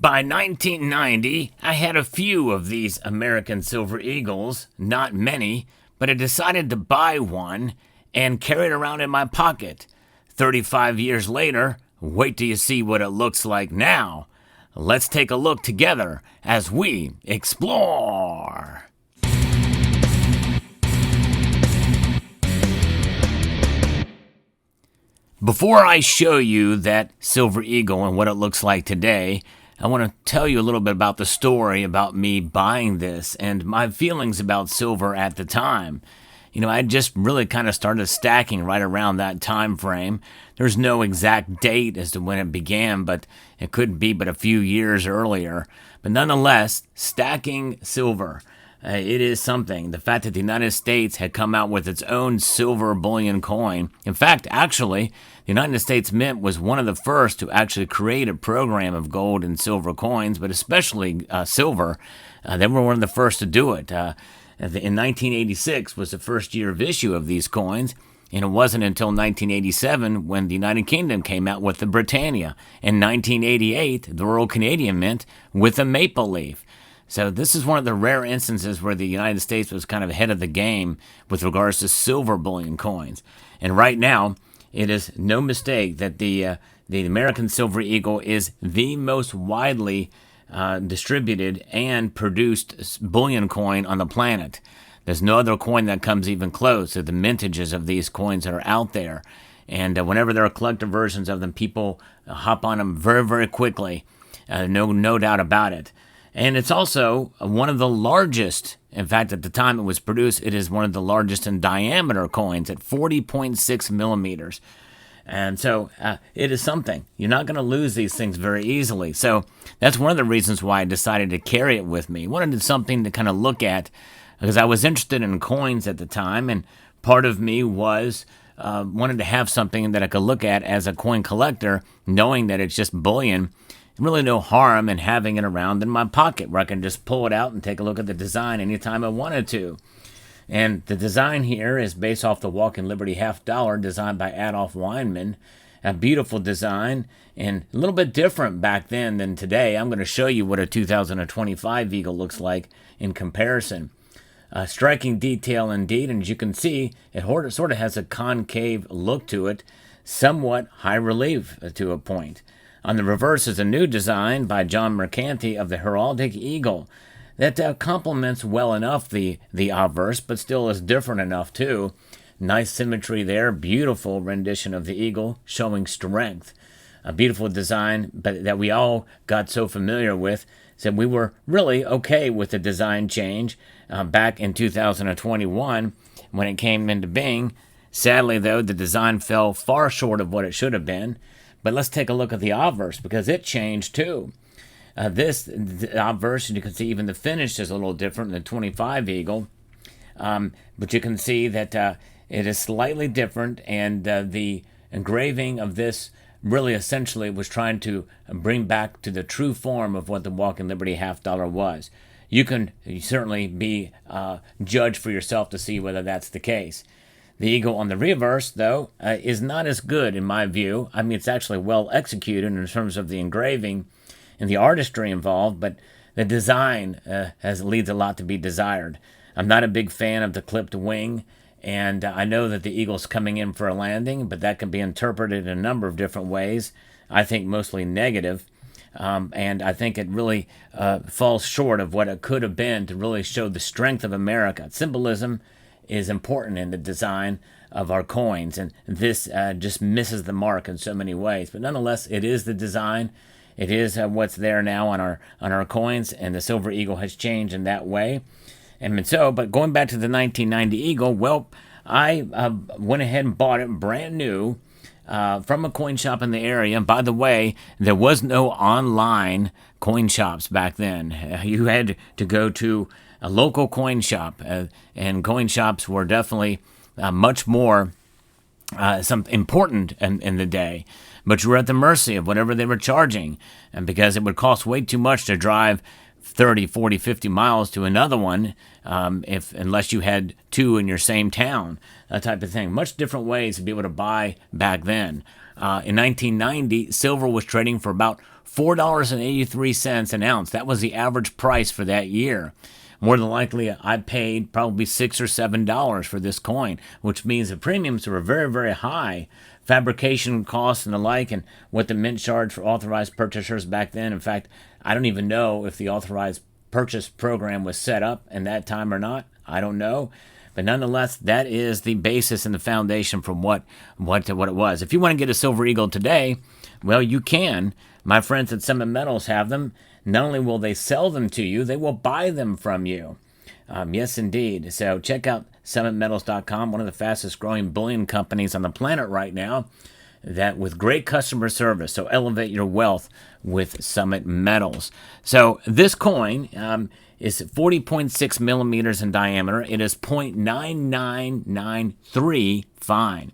By 1990, I had a few of these American Silver Eagles, not many, but I decided to buy one and carry it around in my pocket. 35 years later, wait till you see what it looks like now. Let's take a look together as we explore. Before I show you that Silver Eagle and what it looks like today, I want to tell you a little bit about the story about me buying this and my feelings about silver at the time. I just really kind of started stacking right around that time frame. There's no exact date as to when it began, but it could be but a few years earlier. But nonetheless, stacking silver, it is something. The fact that the United States had come out with its own silver bullion coin. In fact, actually, the United States Mint was one of the first to actually create a program of gold and silver coins, but especially silver. They were one of the first to do it. In 1986 was the first year of issue of these coins, and it wasn't until 1987 when the United Kingdom came out with the Britannia. In 1988, the Royal Canadian Mint with the maple leaf. So this is one of the rare instances where the United States was kind of ahead of the game with regards to silver bullion coins. And right now, it is no mistake that the American Silver Eagle is the most widely distributed and produced bullion coin on the planet. There's no other coin that comes even close to the mintages of these coins that are out there. And whenever there are collector versions of them, people hop on them very, very quickly. No doubt about it. And it's also one of the largest. In fact, at the time it was produced, it is one of the largest in diameter coins at 40.6 millimeters. And so it is something. You're not going to lose these things very easily. So that's one of the reasons why I decided to carry it with me. I wanted something to kind of look at because I was interested in coins at the time. And part of me was wanted to have something that I could look at as a coin collector, knowing that it's just bullion. Really no harm in having it around in my pocket where I can just pull it out and take a look at the design anytime I wanted to. And the design here is based off the Walking Liberty $50 designed by Adolf Weinman. A beautiful design and a little bit different back then than today. I'm going to show you what a 2025 Eagle looks like in comparison. Striking detail indeed, and as you can see, it sort of has a concave look to it, somewhat high relief to a point. On the reverse is a new design by John Mercanti of the Heraldic Eagle that complements well enough the obverse, but still is different enough too. Nice symmetry there, beautiful rendition of the eagle showing strength. A beautiful design, but that we all got so familiar with, so we were really okay with the design change back in 2021 when it came into being. Sadly, though, the design fell far short of what it should have been. But let's take a look at the obverse because it changed too. The obverse, you can see even the finish is a little different than the 25 Eagle. But you can see that it is slightly different, and the engraving of this really essentially was trying to bring back to the true form of what the Walking Liberty $50 was. You can certainly be judged for yourself to see whether that's the case. The eagle on the reverse, though, is not as good in my view. I mean, it's actually well executed in terms of the engraving and the artistry involved, but the design leaves a lot to be desired. I'm not a big fan of the clipped wing, and I know that the eagle's coming in for a landing, but that can be interpreted in a number of different ways. I think mostly negative, and I think it really falls short of what it could have been to really show the strength of America. Symbolism is important in the design of our coins, and this just misses the mark in so many ways. But nonetheless, it is the design. It is what's there now on our coins, and the Silver Eagle has changed in that way. And so, but going back to the 1990 Eagle, well, I went ahead and bought it brand new from a coin shop in the area. And by the way, there was no online coin shops back then. You had to go to a local coin shop, and coin shops were definitely much more important in the day. But you were at the mercy of whatever they were charging, and because it would cost way too much to drive 30, 40, 50 miles to another one, unless you had two in your same town, that type of thing. Much different ways to be able to buy back then. In 1990, silver was trading for about $4.83 an ounce. That was the average price for that year. More than likely, I paid probably $6 or $7 for this coin, which means the premiums were very, very high. Fabrication costs and the like, and what the mint charged for authorized purchasers back then. In fact, I don't even know if the authorized purchase program was set up in that time or not. I don't know. But nonetheless, that is the basis and the foundation from what it was. If you want to get a Silver Eagle today, well, you can. My friends at Summit Metals have them. Not only will they sell them to you, they will buy them from you. Yes, indeed. So check out summitmetals.com, one of the fastest growing bullion companies on the planet right now, that with great customer service. So elevate your wealth with Summit Metals. So this coin is 40.6 millimeters in diameter. It is 0.9993 fine.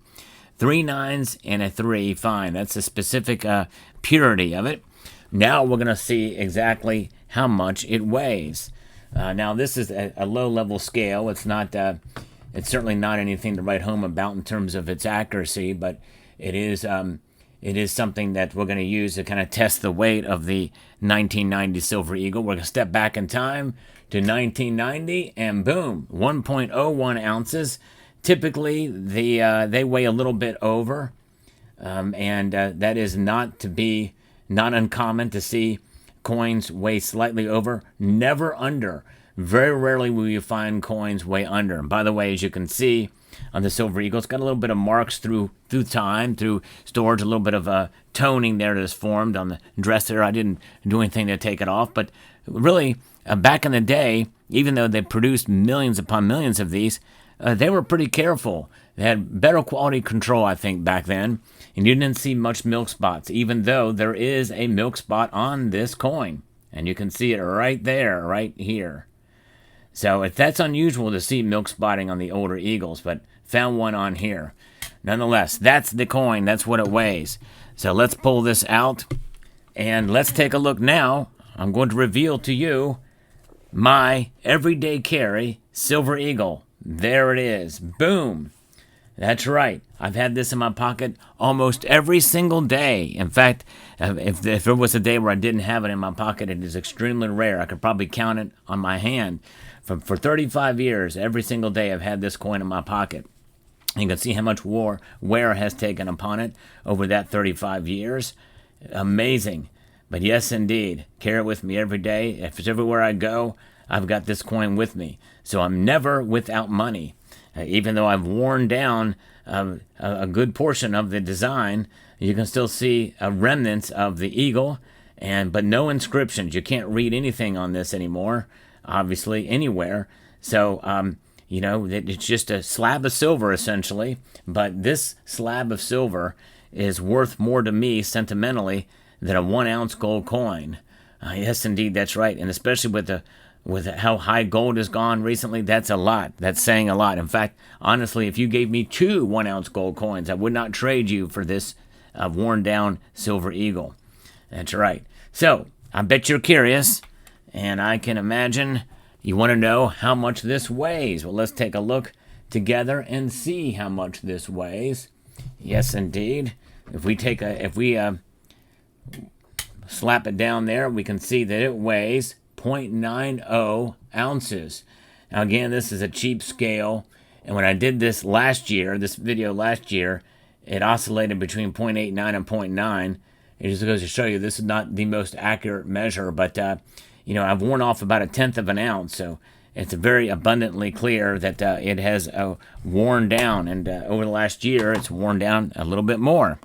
3 nines and a 3 fine. That's the specific purity of it. Now we're going to see exactly how much it weighs. Now this is a low-level scale. It's not. It's certainly not anything to write home about in terms of its accuracy, but it is something that we're going to use to kind of test the weight of the 1990 Silver Eagle. We're going to step back in time to 1990, and boom, 1.01 ounces. Typically, they weigh a little bit over, and that is not uncommon to see coins weigh slightly over, never under. Very rarely will you find coins weigh under. And by the way, as you can see on the Silver Eagle, it's got a little bit of marks through time, through storage, a little bit of toning there that is formed on the dresser. I didn't do anything to take it off, but really, back in the day, even though they produced millions upon millions of these, they were pretty careful. They had better quality control, I think, back then. And you didn't see much milk spots, even though there is a milk spot on this coin. And you can see it right there, right here. So that's unusual to see milk spotting on the older Eagles, but found one on here. Nonetheless, that's the coin. That's what it weighs. So let's pull this out, and let's take a look now. I'm going to reveal to you my everyday carry Silver Eagle. There it is. Boom. That's right. I've had this in my pocket almost every single day. In fact, if there was a day where I didn't have it in my pocket, it is extremely rare. I could probably count it on my hand. For 35 years, every single day I've had this coin in my pocket. You can see how much wear has taken upon it over that 35 years. Amazing. But yes, indeed, carry it with me every day. If it's everywhere I go, I've got this coin with me. So I'm never without money. Even though I've worn down a good portion of the design, you can still see remnants of the eagle, but no inscriptions. You can't read anything on this anymore, obviously, anywhere. So, it's just a slab of silver, essentially. But this slab of silver is worth more to me, sentimentally, than a 1-ounce gold coin. Yes, indeed, that's right. And especially with how high gold has gone recently, that's a lot. That's saying a lot. In fact, honestly, if you gave me 2 1-ounce gold coins, I would not trade you for this worn down Silver Eagle. That's right. So, I bet you're curious, and I can imagine you want to know how much this weighs. Well, let's take a look together and see how much this weighs. Yes, indeed. If we slap it down there, we can see that it weighs 0.90 ounces. Now again, this is a cheap scale, and when I did this video last year, it oscillated between 0.89 and 0.9. It just goes to show you this is not the most accurate measure, but I've worn off about 1/10 of an ounce, so it's very abundantly clear that it has worn down, and over the last year, it's worn down a little bit more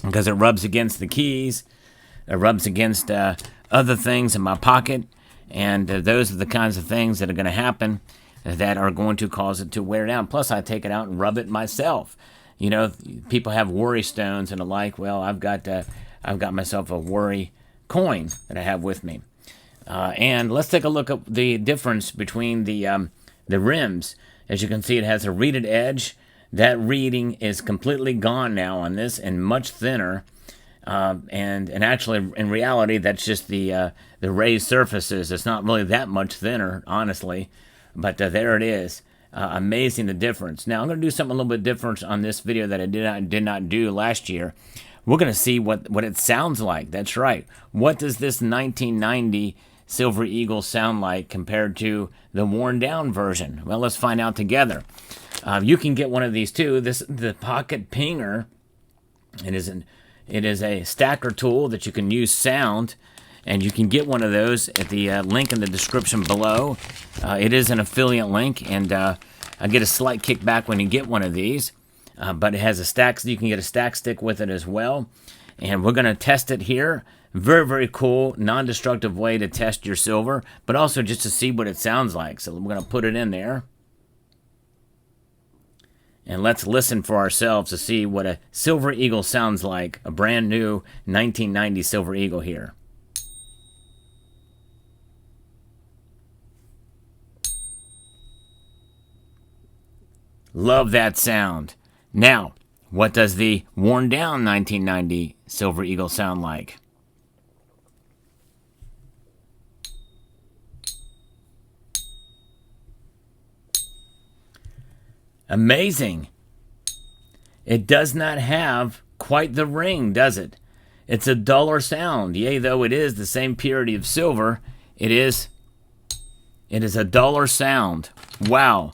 because it rubs against the keys, it rubs against other things in my pocket, and those are the kinds of things that are going to happen that are going to cause it to wear down. Plus, I take it out and rub it myself. People have worry stones and the like. Well, I've got myself a worry coin that I have with me. And let's take a look at the difference between the rims. As you can see, it has a reeded edge. That reeding is completely gone now on this and much thinner. And actually, in reality, that's just the raised surfaces. It's not really that much thinner, honestly, but there it is. Amazing the difference. Now I'm going to do something a little bit different on this video that I did not do last year. We're going to see what it sounds like. That's right. What does this 1990 Silver Eagle sound like compared to the worn down version? Well, let's find out together. You can get one of these too. The Pocket Pinger. It is a stacker tool that you can use sound, and you can get one of those at the link in the description below. It is an affiliate link, and I get a slight kickback when you get one of these. But it has a stack, so you can get a stack stick with it as well. And we're going to test it here. Very, very cool, non-destructive way to test your silver, but also just to see what it sounds like. So we're going to put it in there. And let's listen for ourselves to see what a Silver Eagle sounds like. A brand new 1990 Silver Eagle here. Love that sound. Now, what does the worn down 1990 Silver Eagle sound like? Amazing. It does not have quite the ring, does it? It's a duller sound. Yea, though it is the same purity of silver, it is a duller sound. Wow.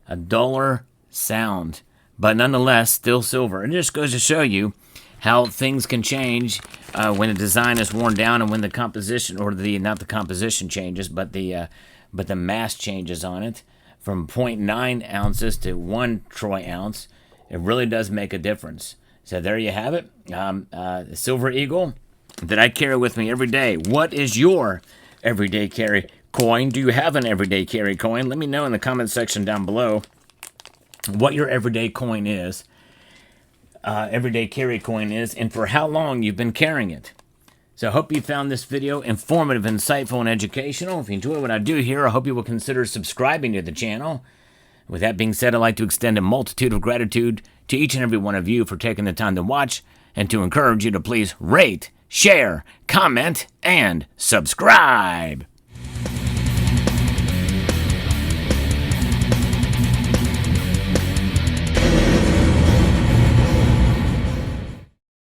A duller sound. But nonetheless, still silver. And it just goes to show you how things can change when the design is worn down and when the composition, or not the composition changes, but the mass changes on it. From 0.9 ounces to 1 troy ounce, it really does make a difference. So there you have it. The Silver Eagle that I carry with me every day. What is your everyday carry coin? Do you have an everyday carry coin? Let me know in the comment section down below what your everyday coin is, everyday carry coin is, and for how long you've been carrying it. So I hope you found this video informative, insightful, and educational. If you enjoy what I do here, I hope you will consider subscribing to the channel. With that being said, I'd like to extend a multitude of gratitude to each and every one of you for taking the time to watch, and to encourage you to please rate, share, comment, and subscribe.